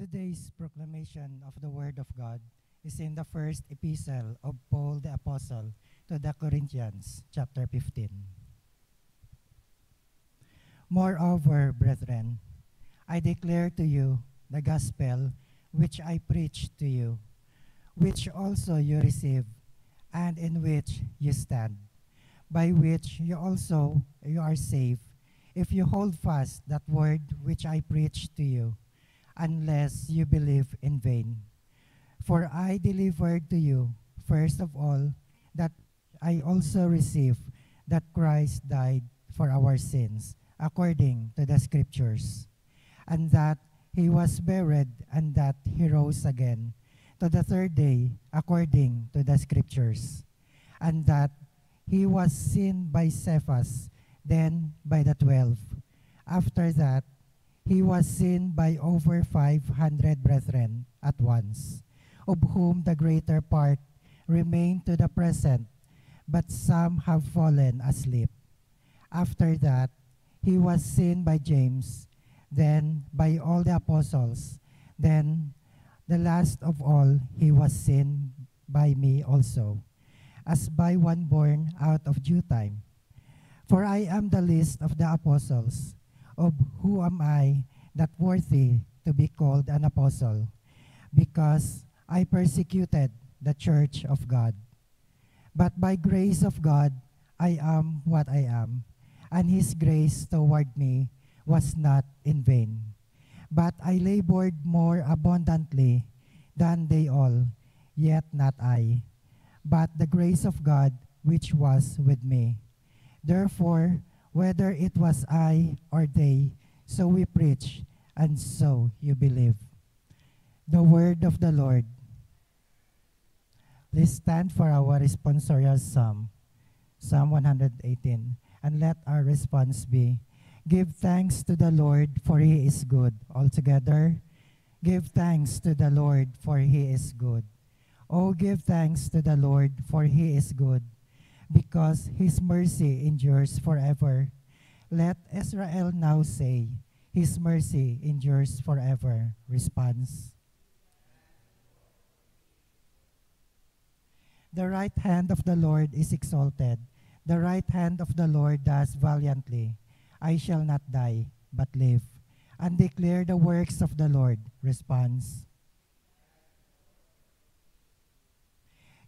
Today's proclamation of the Word of God is in the first epistle of Paul the Apostle to the Corinthians, chapter 15. Moreover, brethren, I declare to you the gospel which I preached to you, which also you received, and in which you stand, by which you are saved, if you hold fast that word which I preached to you, unless you believe in vain. For I delivered to you, first of all, that I also received, that Christ died for our sins, according to the Scriptures, and that he was buried, and that he rose again to the third day, according to the Scriptures, and that he was seen by Cephas, then by the 12. After that, he was seen by over 500 brethren at once, of whom the greater part remain to the present, but some have fallen asleep. After that, he was seen by James, then by all the apostles, then the last of all he was seen by me also, as by one born out of due time. For I am the least of the apostles. Of who am I that worthy to be called an apostle? Because I persecuted the church of God. But by grace of God, I am what I am, and his grace toward me was not in vain. But I labored more abundantly than they all, yet not I, but the grace of God which was with me. Therefore, whether it was I or they, so we preach, and so you believe. The word of the Lord. Please stand for our responsorial psalm, Psalm 118, and let our response be, give thanks to the Lord, for he is good. Altogether, give thanks to the Lord, for he is good. Oh, give thanks to the Lord, for he is good, because his mercy endures forever. Let Israel now say, his mercy endures forever. Response. The right hand of the Lord is exalted. The right hand of the Lord does valiantly. I shall not die, but live, and declare the works of the Lord. Response.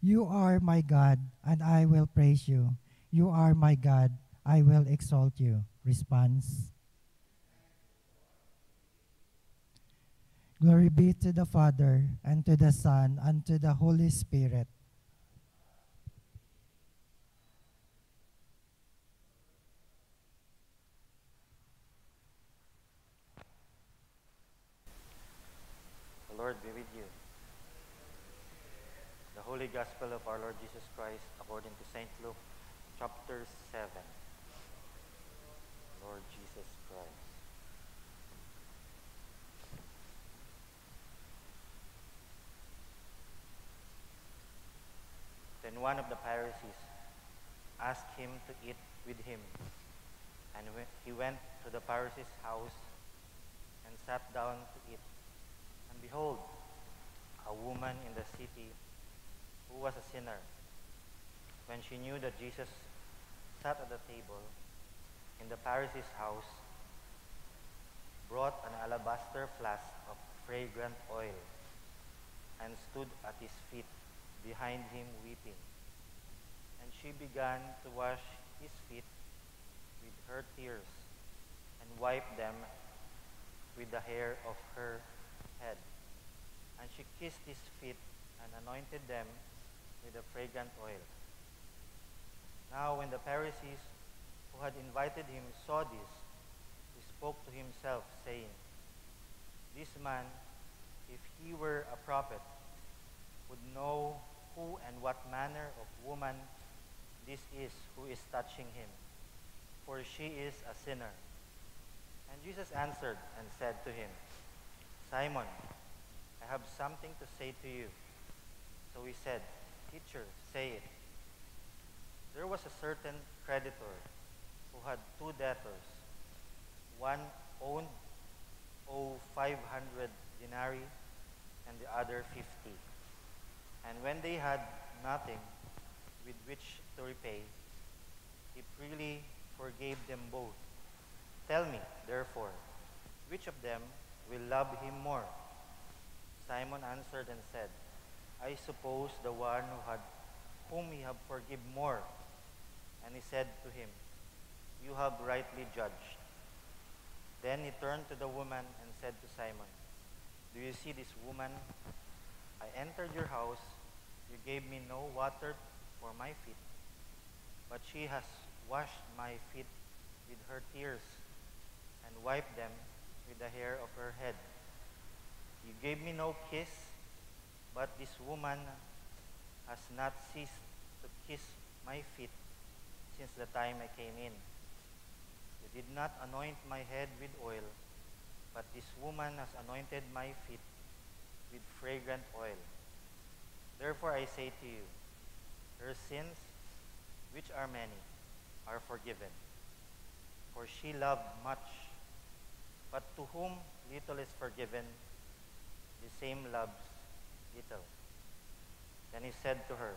You are my God, and I will praise you. You are my God, I will exalt you. Response. Glory be to the Father, and to the Son, and to the Holy Spirit. The Lord be with you. The Holy Gospel of our Lord Jesus Christ according to St. Luke, chapter 7. Lord Jesus Christ. Then one of the Pharisees asked him to eat with him, and he went to the Pharisee's house and sat down to eat. And behold, a woman in the city who was a sinner, when she knew that Jesus sat at the table in the Pharisee's house, brought an alabaster flask of fragrant oil and stood at his feet behind him weeping. And she began to wash his feet with her tears and wiped them with the hair of her head. And she kissed his feet and anointed them with the fragrant oil. Now when the Pharisees who had invited him saw this, he spoke to himself, saying, this man, if he were a prophet, would know who and what manner of woman this is who is touching him, for she is a sinner. And Jesus answered and said to him, Simon, I have something to say to you. So he said, Teacher, say it. There was a certain creditor who had two debtors. One owed 500 denarii, and the other 50. And when they had nothing with which to repay, he freely forgave them both. Tell me, therefore, which of them will love him more? Simon answered and said, I suppose the one whom he have forgive more. And he said to him, You have rightly judged. Then he turned to the woman and said to Simon, Do you see this woman? I entered your house. You gave me no water for my feet, but she has washed my feet with her tears and wiped them with the hair of her head. You gave me no kiss, but this woman has not ceased to kiss my feet since the time I came in. You did not anoint my head with oil, but this woman has anointed my feet with fragrant oil. Therefore I say to you, her sins, which are many, are forgiven. For she loved much, but to whom little is forgiven, the same loves little. Then he said to her,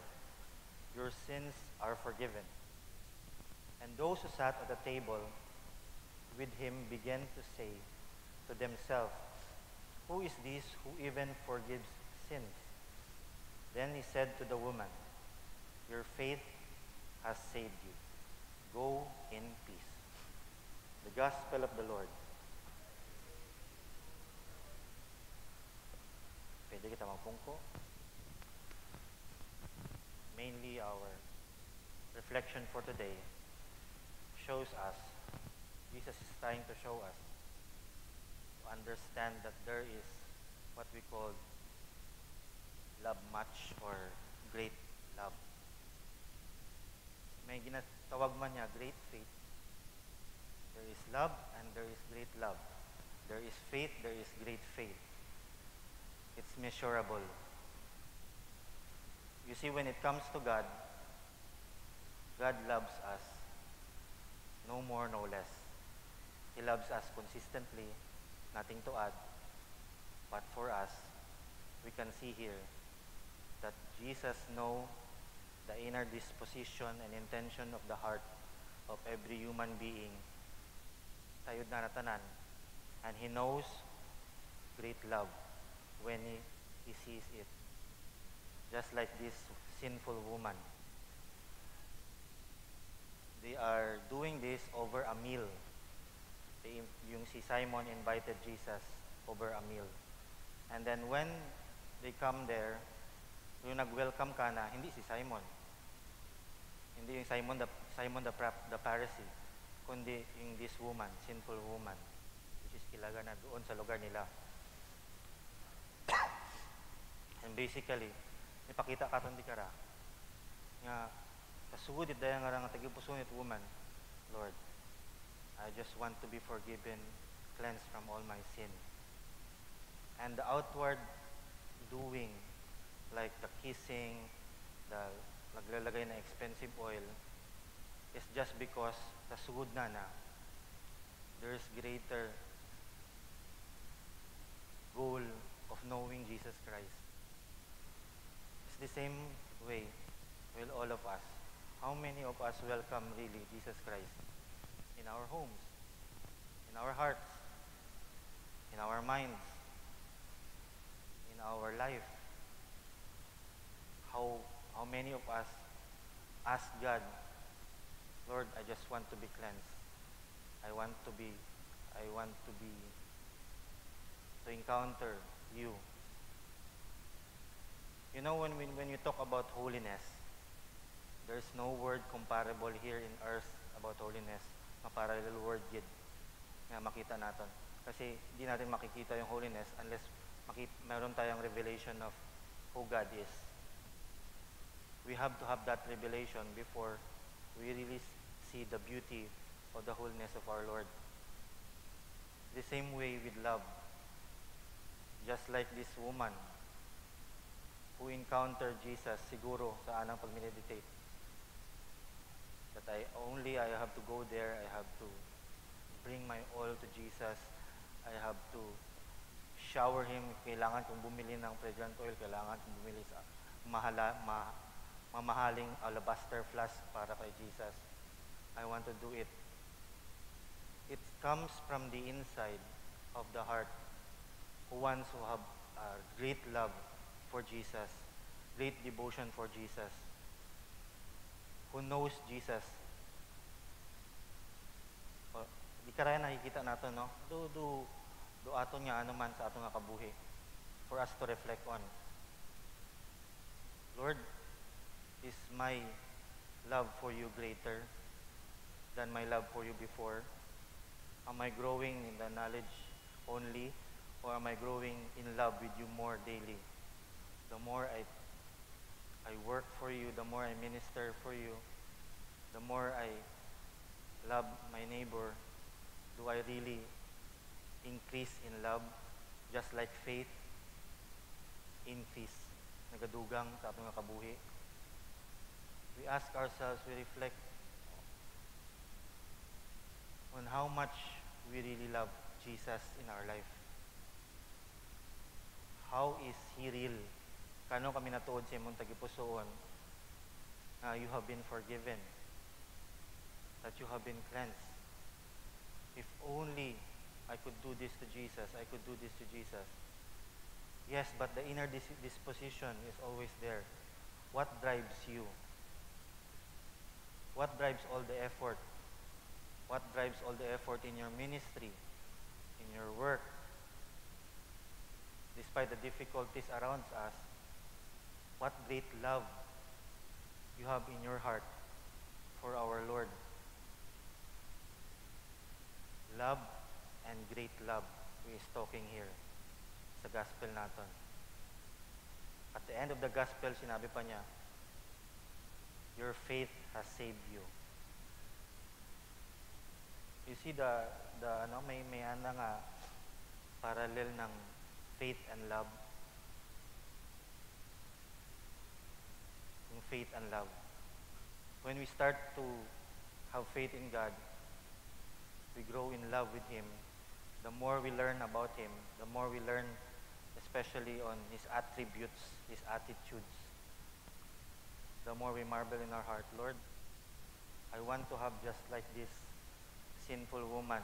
Your sins are forgiven. And those who sat at the table with him began to say to themselves, Who is this who even forgives sins? Then he said to the woman, Your faith has saved you. Go in peace. The Gospel of the Lord. Pwede kita magpungko. Mainly our reflection for today shows us, Jesus is trying to show us, to understand that there is what we call love much or great love. May ginatawag man niya great faith. There is love and there is great love. There is faith, there is great faith. It's measurable. You see, when it comes to God, God loves us no more, no less. He loves us consistently, nothing to add. But for us, we can see here that Jesus knows the inner disposition and intention of the heart of every human being. Tayod na natanan. And He knows great love when he sees it. Just like this sinful woman. They are doing this over a meal. Yung si Simon invited Jesus over a meal. And then when they come there, yung nag-welcome ka na, hindi si Simon. Hindi yung Simon the Pharisee, kundi yung this woman, sinful woman, which is kilaga na doon sa lugar nila. And basically, ipakita ka ron di kara nga kasugod it daya nga nga tagipusunit woman, Lord, I just want to be forgiven, cleansed from all my sin. And the outward doing, like the kissing, the naglalagay na expensive oil, is just because kasugod na there's greater goal of knowing Jesus Christ. It's the same way with all of us. How many of us welcome really Jesus Christ in our homes, in our hearts, in our minds, in our life? How many of us ask God, Lord, I just want to be cleansed. I want to encounter you. You know, when you talk about holiness, there's no word comparable here in earth about holiness, na parallel word yun na makita natin. Kasi di natin makikita yung holiness unless meron tayong revelation of who God is. We have to have that revelation before we really see the beauty of the holiness of our Lord. The same way with love. Just like this woman who encountered Jesus, siguro sa anang pag-meditate, that I have to go there, I have to bring my all to Jesus, I have to shower him, kailangan kong bumili ng fragrant oil, kailangan kong bumili sa mamahaling alabaster flask para kay Jesus. I want to do it. It comes from the inside of the heart who wants to have great love for Jesus, great devotion for Jesus, who knows Jesus. Di karaya nakikita nato, no? Do aton nga ano man sa aton nga kabuhi for us to reflect on. Lord, is my love for you greater than my love for you before? Am I growing in the knowledge only, or am I growing in love with you more daily? The more I work for you, the more I minister for you, the more I love my neighbor, do I really increase in love, just like faith increase, nagadugang sa atong nga kabuhi? We ask ourselves, we reflect on how much we really love Jesus in our life. How is He real? Kano kami natuod sa imong tagipusoon na you have been forgiven, that you have been cleansed. If only I could do this to Jesus, I could do this to Jesus. Yes, but the inner disposition is always there. What drives you? What drives all the effort? What drives all the effort in your ministry, in your work? Despite the difficulties around us, what great love you have in your heart for our Lord. Love and great love we is talking here sa gospel naton. At the end of the gospel, sinabi pa niya, your faith has saved you. You see may ana nga parallel ng faith and love. Yung faith and love. When we start to have faith in God, we grow in love with Him. The more we learn about Him, the more we learn especially on His attributes, His attitudes, the more we marvel in our heart, Lord, I want to have just like this sinful woman.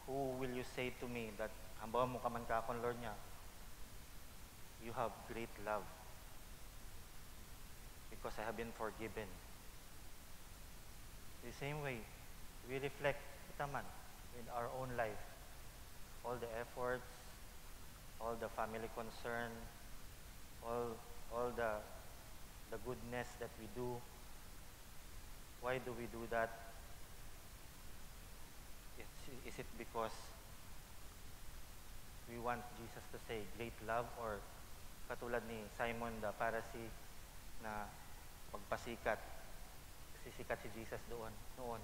Who will you say to me that, hambawa mo ka man ka akon, Lord niya, you have great love because I have been forgiven. The same way, we reflect kita man in our own life. All the efforts, all the family concern, all the goodness that we do. Why do we do that? Is it because we want Jesus to say great love, or katulad ni Simon the Pharisee na pagpasikat, sisikat si Jesus noon,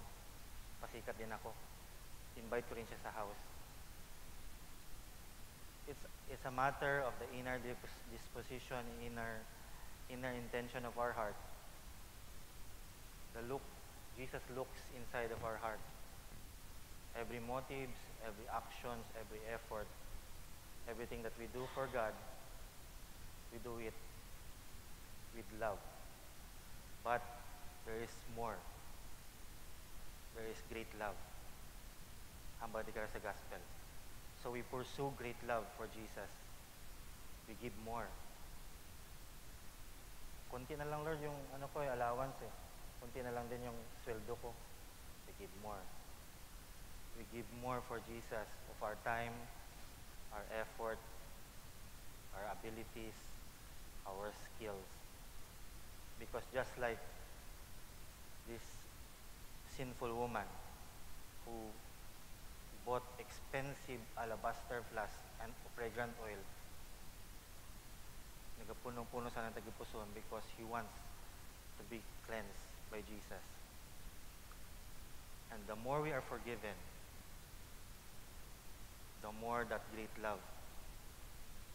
pasikat din ako, invite ko rin siya sa house. It's a matter of the inner disposition, inner intention of our heart. Jesus looks inside of our heart. Every motives, every actions, every effort, everything that we do for God, we do it with love. But there is more. There is great love. Hamba di ka sa gospel. So we pursue great love for Jesus. We give more. Kunti na lang, Lord, yung allowance eh. Kunti na lang din yung sweldo ko. We give more. We give more for Jesus of our time, our effort, our abilities, our skills. Because just like this sinful woman who bought expensive alabaster flask and fragrant oil, nagapuno-puno sa nang tagipuson because he wants to be cleansed by Jesus. And the more we are forgiven, the more that great love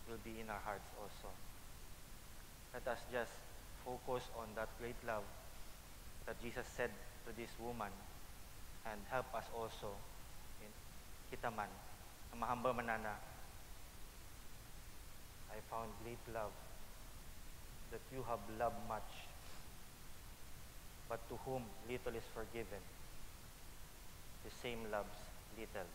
will be in our hearts also. Let us just focus on that great love that Jesus said to this woman, and help us also in kita man, na mahamba manana, found great love, that you have loved much. But to whom little is forgiven, the same loves little.